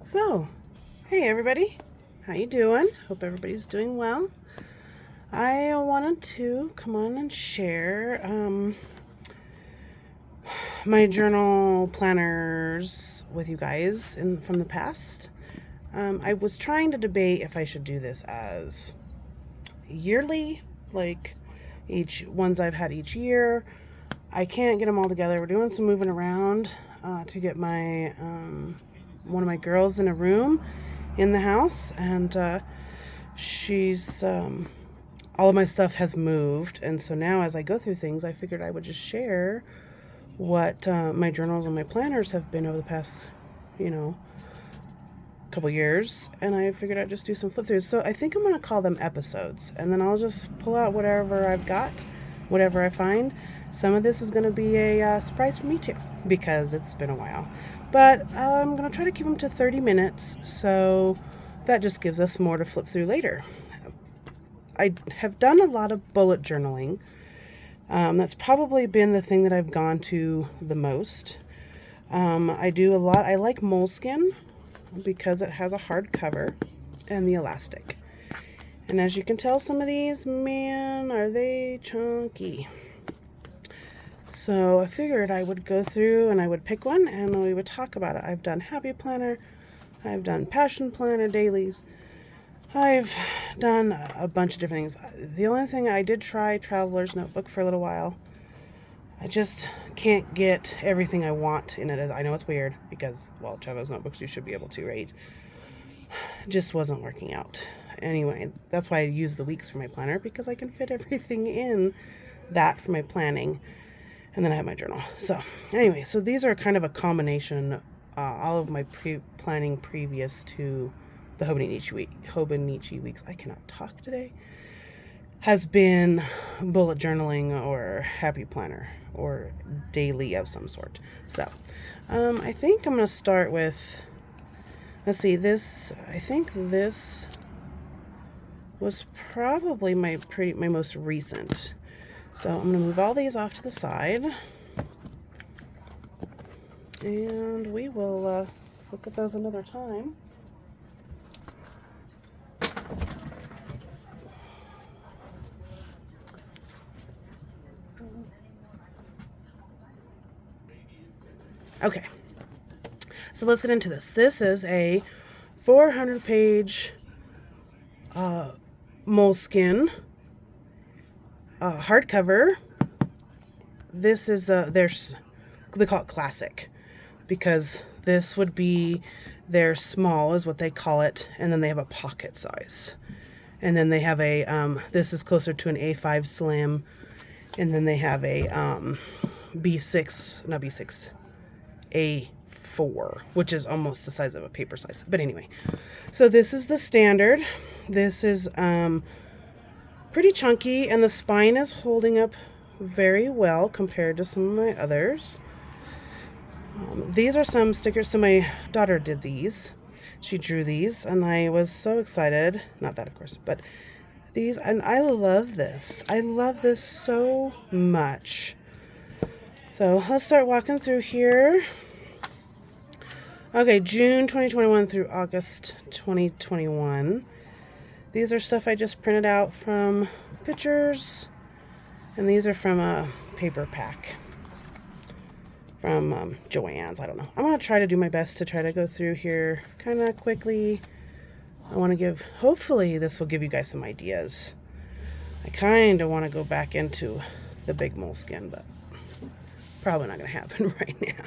So, hey everybody, how you doing? Hope everybody's doing well. I wanted to come on and share my journal planners with you guys from the past. I was trying to debate if I should do this as yearly, like each ones I've had each year. I can't get them all together. We're doing some moving around to get my one of my girls in a room in the house, and she's all of my stuff has moved, and so now as I go through things, I figured I would just share what my journals and my planners have been over the past, couple years, and I figured I'd just do some flip throughs. So I think I'm going to call them episodes, and then I'll just pull out whatever I've got, whatever I find. Some of this is going to be a surprise for me too, because it's been a while. But I'm going to try to keep them to 30 minutes, so that just gives us more to flip through later. I have done a lot of bullet journaling. That's probably been the thing that I've gone to the most. I do a lot. I like Moleskin because it has a hard cover and the elastic. And as you can tell, some of these, man, are they chunky. So I figured I would go through and I would pick one and we would talk about it. I've done Happy Planner, I've done Passion Planner dailies, I've done a bunch of different things. The only thing I did try Traveler's Notebook for a little while. I just can't get everything I want in it. I know it's weird because, well, Traveler's Notebooks you should be able to, right? Just wasn't working out. Anyway, that's why I use the weeks for my planner, because I can fit everything in that for my planning. And then I have my journal. So anyway, so these are kind of a combination. All of my planning previous to the Hobonichi weeks, I cannot talk today, has been bullet journaling or Happy Planner or daily of some sort. So I think I'm going to start with, let's see, this, I think this was probably my most recent. So I'm going to move all these off to the side, and we will look at those another time. Okay, so let's get into this. This is a 400-page Moleskin hardcover. This is they call it classic, because this would be their small is what they call it, and then they have a pocket size, and then they have a this is closer to an A5 slim, and then they have a A4, which is almost the size of a paper size. But anyway, so this is the standard. This is pretty chunky, and the spine is holding up very well compared to some of my others. These are some stickers. So my daughter did these. She drew these, and I was so excited. Not that, of course, but these, and I love this. I love this so much. So let's start walking through here. Okay, June 2021 through August 2021. These are stuff I just printed out from pictures, and these are from a paper pack from Joann's. I don't know. I'm going to try to do my best to try to go through here kind of quickly. I want to give, hopefully this will give you guys some ideas. I kind of want to go back into the big Moleskin, but probably not going to happen right now.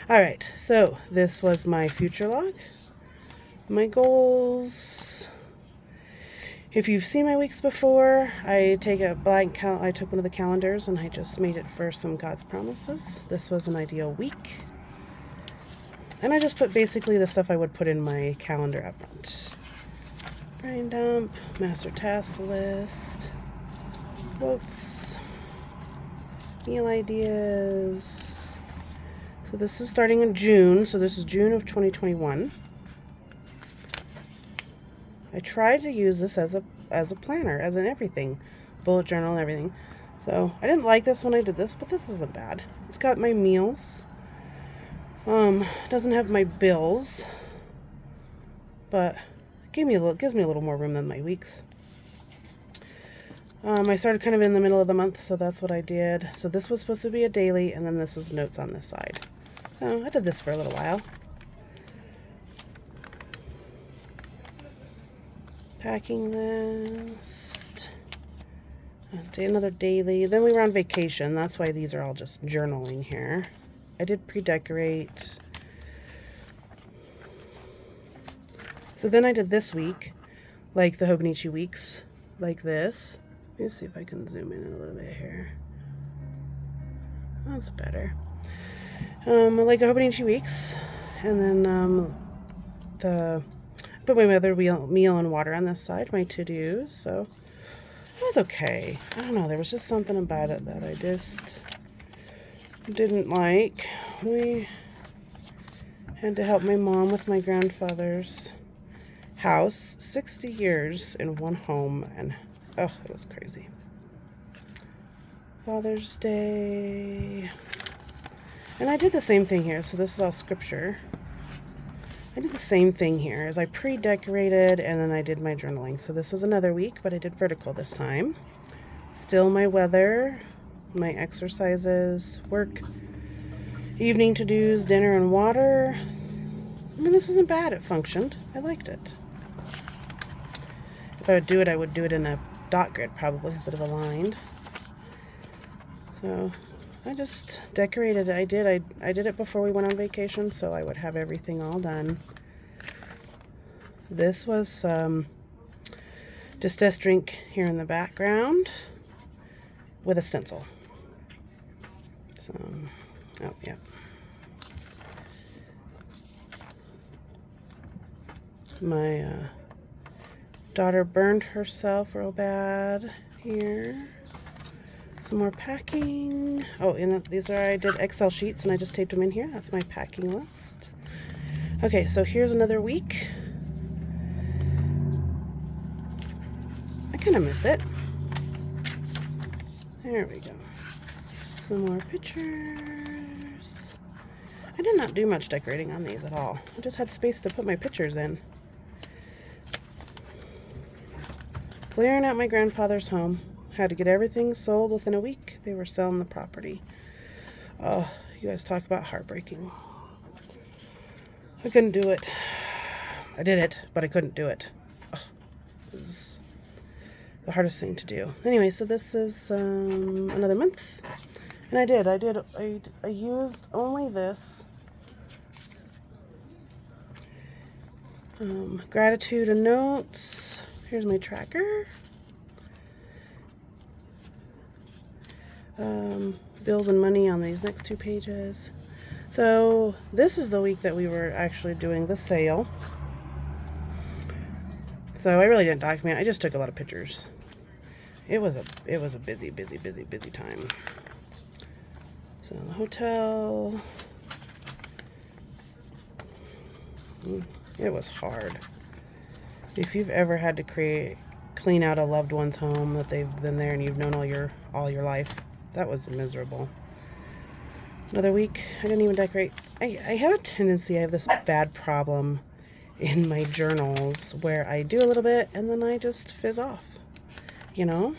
All right, so this was my future log, my goals. If you've seen my weeks before, I take a blank I took one of the calendars and I just made it for some God's promises. This was an ideal week. And I just put basically the stuff I would put in my calendar up front. Brain dump, master task list, quotes, meal ideas. So this is starting in June. So this is June of 2021. I tried to use this as a planner, as in everything, bullet journal and everything. So I didn't like this when I did this, but this isn't bad. It's got my meals. Doesn't have my bills. but gives me a little more room than my weeks. I started kind of in the middle of the month, so that's what I did. So this was supposed to be a daily, and then this is notes on this side. So I did this for a little while. Packing list. Another daily. Then we were on vacation. That's why these are all just journaling here. I did pre-decorate. So then I did this week, like the Hobonichi weeks, like this. Let me see if I can zoom in a little bit here. That's better. Like a Hobonichi weeks, and then put my other meal and water on this side, my to-dos. So it was okay. I don't know. There was just something about it that I just didn't like. We had to help my mom with my grandfather's house. 60 years in one home, and oh, it was crazy. Father's Day. And I did the same thing here. So this is all scripture. I did the same thing here as I pre-decorated, and then I did my journaling. So this was another week, but I did vertical this time. Still my weather, my exercises, work, evening to-dos, dinner and water. I mean, this isn't bad. It functioned. I liked it. If I would do it in a dot grid probably instead of aligned. So I just decorated. I did it before we went on vacation, so I would have everything all done. This was just a drink here in the background with a stencil. So, oh yeah. My daughter burned herself real bad here. Some more packing. Oh, and these are, I did Excel sheets and I just taped them in here. That's my packing list. Okay, so here's another week. I kind of miss it. There we go. Some more pictures. I did not do much decorating on these at all. I just had space to put my pictures in. Clearing out my grandfather's home. Had to get everything sold within a week. They were selling the property. Oh, you guys talk about heartbreaking. I couldn't do it. I did it, but I couldn't do it. Oh, it was the hardest thing to do. Anyway, so this is another month. And I used only this. Gratitude and notes. Here's my tracker. Bills and money on these next two pages. So this is the week that we were actually doing the sale. So I really didn't document. I just took a lot of pictures. It was a busy time. So the hotel. It was hard. If you've ever had to clean out a loved one's home that they've been there and you've known all your life, that was miserable. Another week, I didn't even decorate. I have a tendency, I have this bad problem in my journals where I do a little bit and then I just fizz off, you know?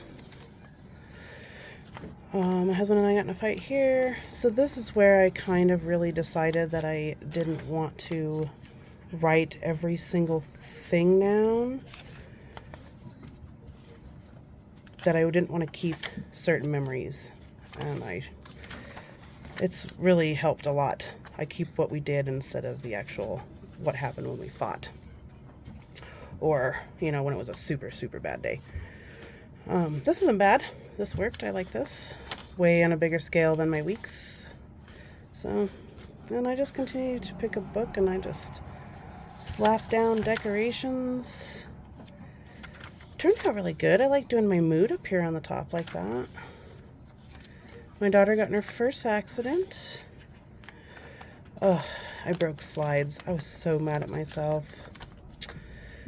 My husband and I got in a fight here. So this is where I kind of really decided that I didn't want to write every single thing down. That I didn't want to keep certain memories. And it's really helped a lot. I keep what we did instead of the actual what happened when we fought. Or, you know, when it was a super bad day. This isn't bad. This worked. I like this. Way on a bigger scale than my weeks. So, and I just continue to pick a book and I just slap down decorations. Turned out really good. I like doing my mood up here on the top like that. My daughter got in her first accident. Oh, I broke slides. I was so mad at myself.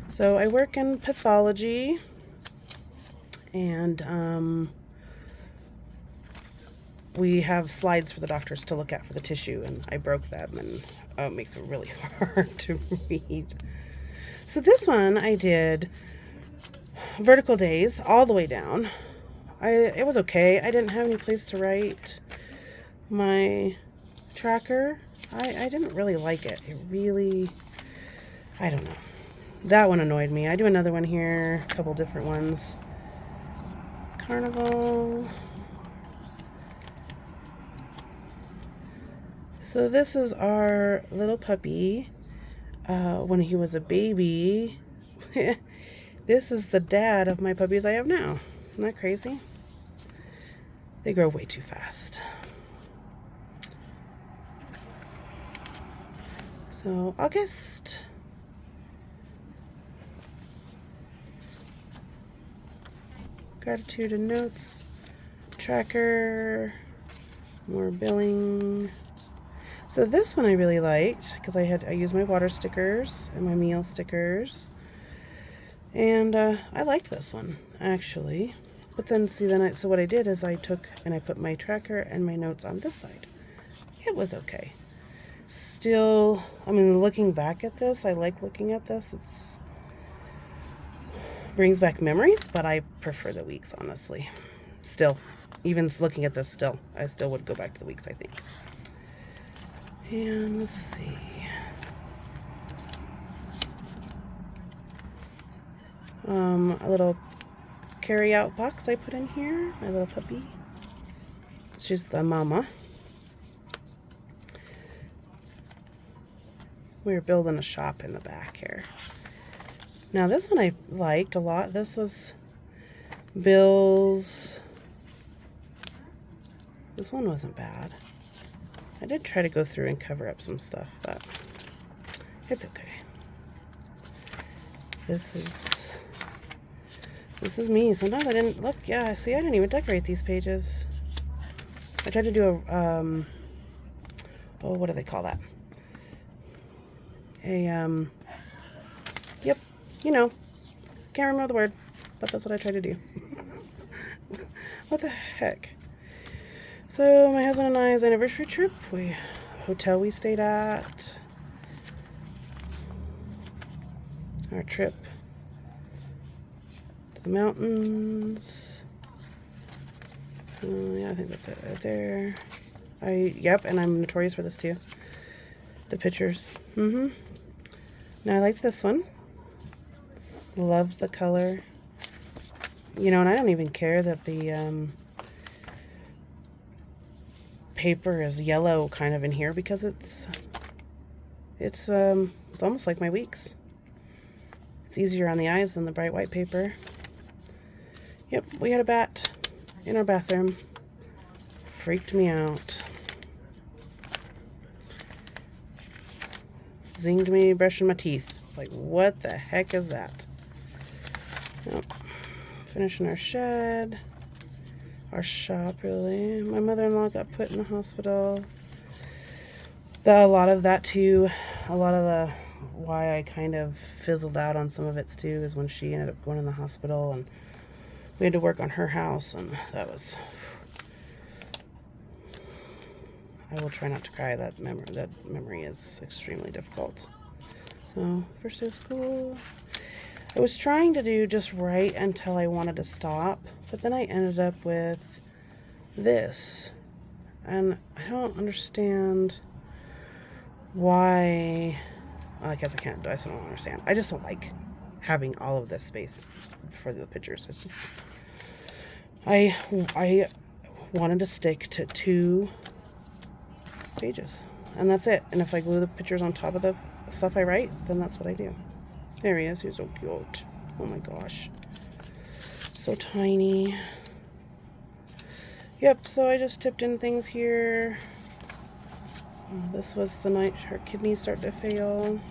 So I work in pathology and we have slides for the doctors to look at for the tissue, and I broke them, and it makes it really hard to read. So this one I did vertical days all the way down. It was okay. I didn't have any place to write my tracker. I didn't really like it. It really, I don't know. That one annoyed me. I do another one here, a couple different ones. Carnival. So this is our little puppy when he was a baby. This is the dad of my puppies I have now. Isn't that crazy? They grow way too fast. So August. Gratitude and notes. Tracker. More billing. So this one I really liked because I used my water stickers and my meal stickers. And I liked this one actually. But then see so what I did is I took and I put my tracker and my notes on this side. It was okay. Still, I mean, looking back at this, I like looking at this. It's brings back memories, but I prefer the weeks, honestly. Still, even looking at this I still would go back to the weeks, I think. And let's see. A little carry-out box I put in here. My little puppy. She's the mama. We're building a shop in the back here. Now this one I liked a lot. This was Bill's. This one wasn't bad. I did try to go through and cover up some stuff, but it's okay. This is me. Sometimes I didn't look. Yeah, see, I didn't even decorate these pages. I tried to do a oh, what do they call that? Yep, you know, can't remember the word, but that's what I tried to do. What the heck? So my husband and I's anniversary trip, hotel we stayed at, our trip to the mountains. Yeah, I think that's it right there. Yep, and I'm notorious for this too. The pictures. Now I like this one. Loved the color. You know, and I don't even care that the paper is yellow kind of in here because it's almost like my weeks. It's easier on the eyes than the bright white paper. Yep, we had a bat in our bathroom. Freaked me out. Zinged me brushing my teeth. Like, what the heck is that? Yep. Finishing our shed. Our shop, really. My mother-in-law got put in the hospital. A lot of that, too. A lot of the why I kind of fizzled out on some of it, too, is when she ended up going in the hospital. And we had to work on her house. And that was... I will try not to cry. That memory is extremely difficult. So, first day of school. I was trying to do just right until I wanted to stop, but then I ended up with this. And I don't understand why. Well, I guess I can't. I still don't understand. I just don't like having all of this space for the pictures. It's just. I wanted to stick to 2 pages, and that's it. And if I glue the pictures on top of the stuff I write, then that's what I do. There he is. He's so cute. Oh my gosh, so tiny. Yep, so I just tipped in things here. This was the night her kidneys start to fail.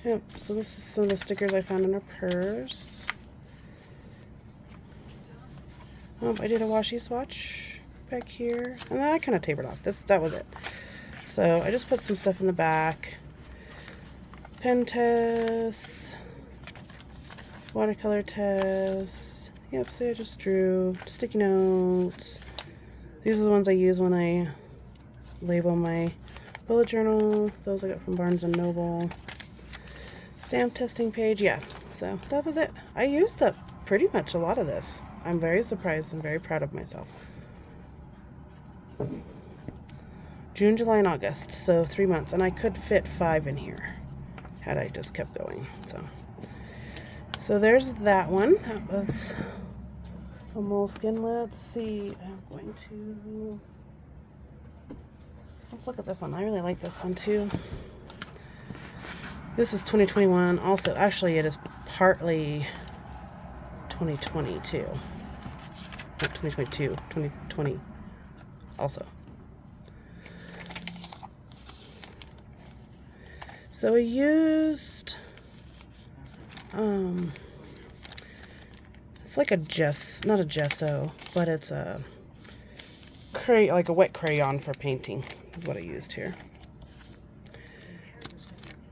Yep, so this is some of the stickers I found in her purse. I did a washy swatch back here, and then I kind of tapered off. That was it. So I just put some stuff in the back. Pen tests, watercolor tests. Yep, so I just drew sticky notes. These are the ones I use when I label my bullet journal. Those I got from Barnes & Noble. Stamp testing page. Yeah, so that was it. I used up pretty much a lot of this. I'm very surprised and very proud of myself. June, July, and August, so 3 months, and I could fit 5 in here had I just kept going. So there's that one. That was a Moleskin. Let's see. Let's look at this one. I really like this one too. This is 2021. Also, actually, it is partly 2022. Not 2022, 2020 also. So I used, it's like not a gesso, but it's a like a wet crayon for painting is what I used here.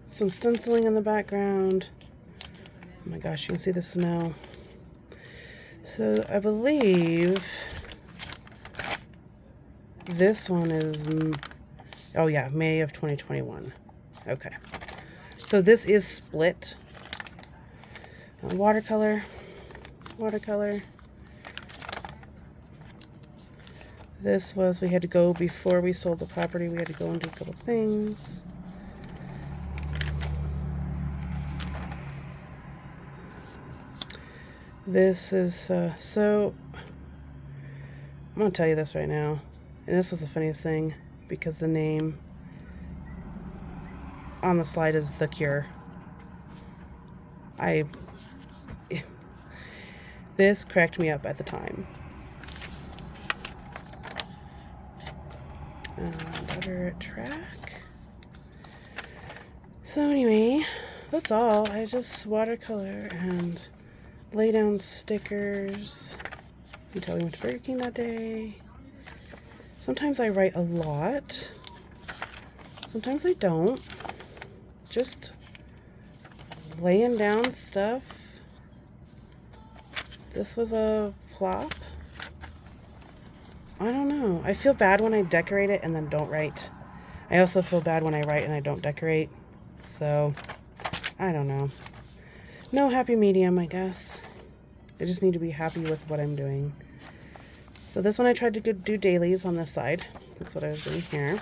Some stenciling in the background. Oh my gosh, you can see the snow. So I believe this one is, oh yeah, May of 2021. Okay. So this is split. Watercolor. This was, we had to go before we sold the property. We had to go and do a couple things. This is, so, I'm going to tell you this right now. And this was the funniest thing because the name on the slide is The Cure. This cracked me up at the time. Butter track. So anyway, that's all. I just watercolor and lay down stickers until we went to Burger King that day. Sometimes I write a lot. Sometimes I don't. Just laying down stuff. This was a flop. I don't know. I feel bad when I decorate it and then don't write. I also feel bad when I write and I don't decorate. So, I don't know. No happy medium, I guess. I just need to be happy with what I'm doing. So this one I tried to do dailies on this side. That's what I was doing here.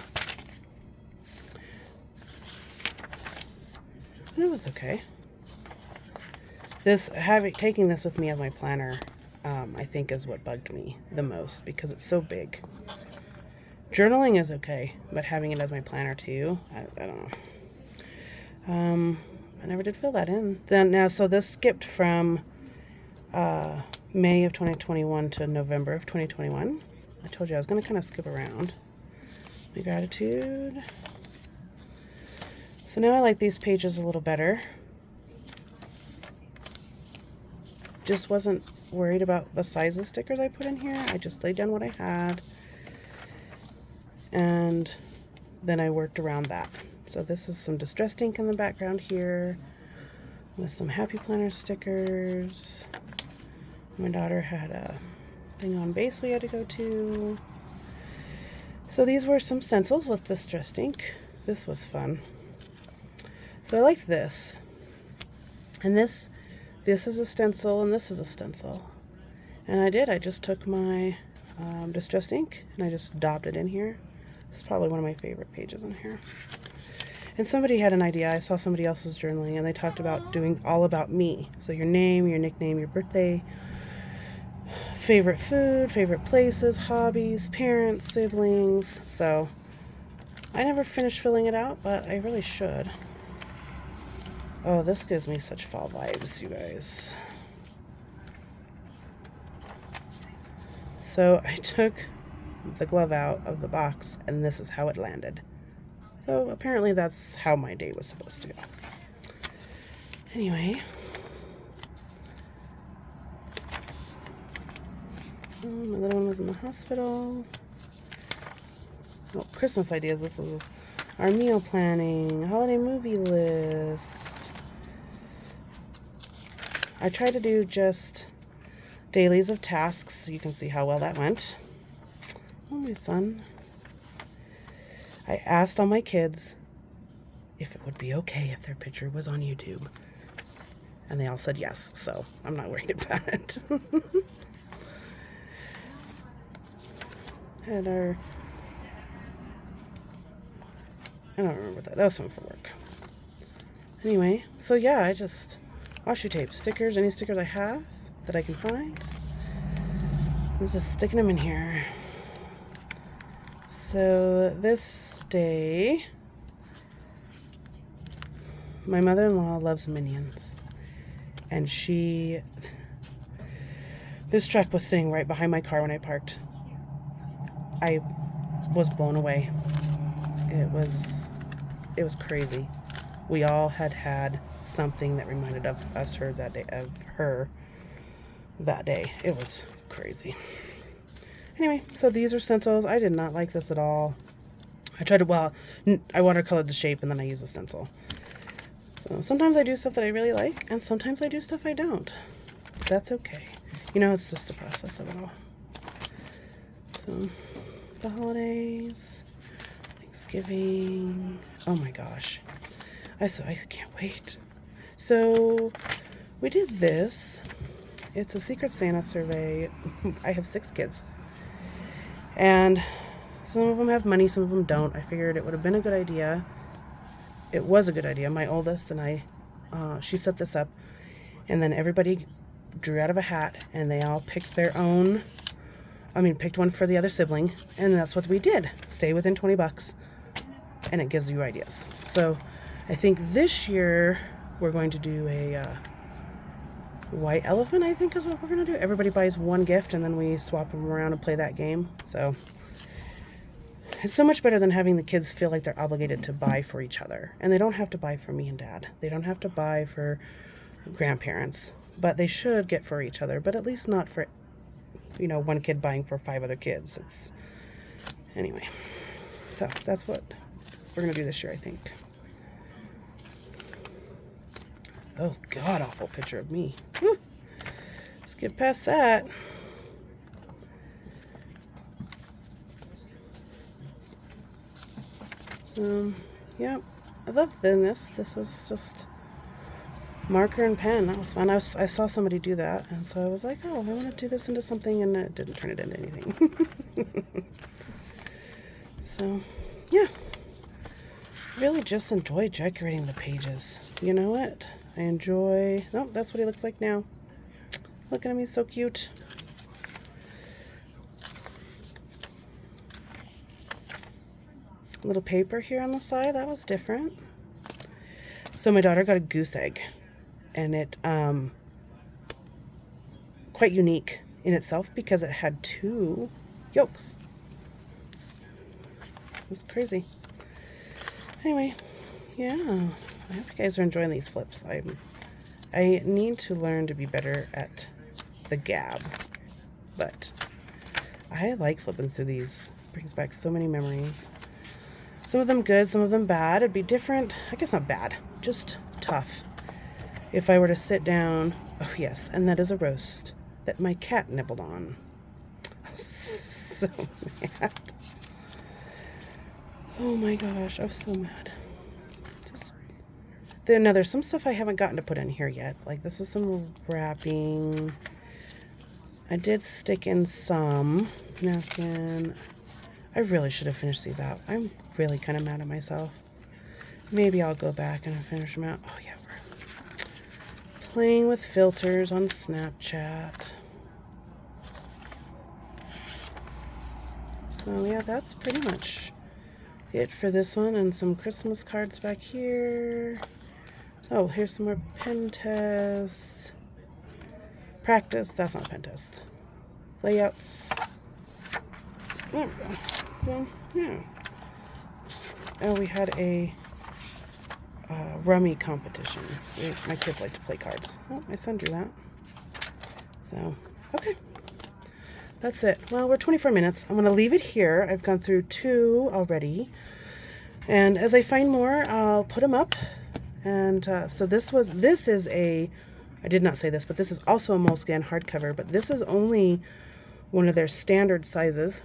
And it was okay. Taking this with me as my planner, I think is what bugged me the most because it's so big. Journaling is okay, but having it as my planner too, I don't know. I never did fill that in. So this skipped from May of 2021 to November of 2021. I told you I was going to kind of skip around. My gratitude. So now I like these pages a little better. Just wasn't worried about the size of stickers I put in here. I just laid down what I had. And then I worked around that. So this is some distressed ink in the background here with some Happy Planner stickers. My daughter had a thing on base we had to go to. So these were some stencils with distressed ink. This was fun. So I liked this. And this is a stencil and this is a stencil. And I just took my distressed ink and I just daubed it in here. This is probably one of my favorite pages in here. And somebody had an idea. I saw somebody else's journaling and they talked about doing all about me. So your name, your nickname, your birthday, favorite food, favorite places, hobbies, parents, siblings. So I never finished filling it out, but I really should. Oh, this gives me such fall vibes, you guys. So I took the glove out of the box and this is how it landed. So apparently that's how my day was supposed to go. Anyway. My little one was in the hospital. Oh, Christmas ideas. This was our meal planning, holiday movie list. I tried to do just dailies of tasks so you can see how well that went. Oh, my son. I asked all my kids if it would be okay if their picture was on YouTube. And they all said yes, so I'm not worried about it. Had our... I don't remember that. That was something for work. Anyway, so yeah, I just... washi tape, stickers, any stickers I have that I can find. I'm just sticking them in here. So this day, my mother-in-law loves Minions. And this truck was sitting right behind my car when I parked. I was blown away. It was crazy. We all had something that reminded of us her that day. It was crazy. Anyway, so these are stencils. I did not like this at all. I watercolored the shape and then I used a stencil. So sometimes I do stuff that I really like, and sometimes I do stuff I don't. That's okay. You know, it's just the process of it all. So, the holidays, Thanksgiving. Oh my gosh. I can't wait. So, we did this. It's a Secret Santa survey. I have 6 kids. And some of them have money, some of them don't. I figured it would have been a good idea. It was a good idea. My oldest and I, she set this up, and then everybody drew out of a hat, and they all picked picked one for the other sibling, and that's what we did. Stay within $20, and it gives you ideas. So I think this year we're going to do a white elephant, I think is what we're going to do. Everybody buys one gift, and then we swap them around and play that game. So it's so much better than having the kids feel like they're obligated to buy for each other. And they don't have to buy for me and Dad. They don't have to buy for grandparents. But they should get for each other. But at least not for, one kid buying for 5 other kids. Anyway. So that's what we're going to do this year, I think. Oh, god-awful picture of me. Whew. Let's get past that. Yeah, I love this. This was just marker and pen. That was fun. I saw somebody do that, and so I was like, oh, I want to do this into something, and it didn't turn it into anything. So, yeah. Really just enjoy decorating the pages. You know what? I enjoy... Oh, that's what he looks like now. Look at him, he's so cute. Little paper here on the side. That was different. So my daughter got a goose egg, and it quite unique in itself because it had 2 yolks. It was crazy. Anyway, yeah, I hope you guys are enjoying these flips. I need to learn to be better at the gab, but I like flipping through these. It brings back so many memories. Some of them good, some of them bad. It'd be different. I guess not bad, just tough. If I were to sit down, oh yes, and that is a roast that my cat nibbled on. So mad. Oh my gosh, I was so mad. Now there's some stuff I haven't gotten to put in here yet. Like this is some wrapping. I did stick in some napkin. I really should have finished these out. I'm really kind of mad at myself. Maybe I'll go back and finish them out. Oh yeah, we're playing with filters on Snapchat. So yeah, that's pretty much it for this one, and some Christmas cards back here. So here's some more pen tests. Practice, that's not pen test. Layouts. There we go. So, yeah. Oh, we had a rummy competition. My kids like to play cards. Oh, my son drew that. So, okay. That's it. Well, we're 24 minutes. I'm going to leave it here. I've gone through 2 already. And as I find more, I'll put them up. And so this is a, I did not say this, but this is also a Moleskin hardcover. But this is only one of their standard sizes.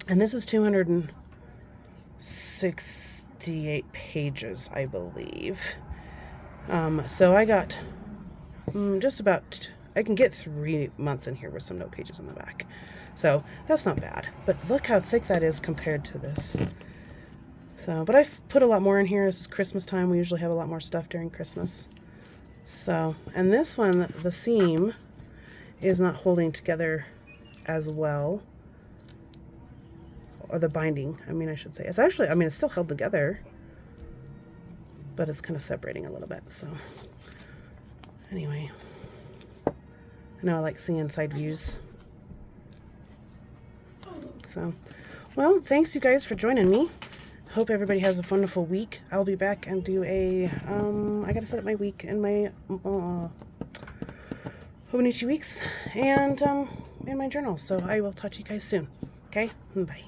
And this is 206 68 pages, I believe. So I got just about, I can get 3 months in here with some note pages in the back. So that's not bad. But look how thick that is compared to this. So, but I've put a lot more in here. It's Christmas time. We usually have a lot more stuff during Christmas. So, and this one, the seam is not holding together as well. Or the binding, I mean, I should say. It's actually, I mean, it's still held together, but it's kind of separating a little bit. So, anyway, I know I like seeing side views. So, well, thanks you guys for joining me. Hope everybody has a wonderful week. I'll be back and do a, I gotta set up my week and my Hobonichi weeks and in my journal. So I will talk to you guys soon. Okay, bye.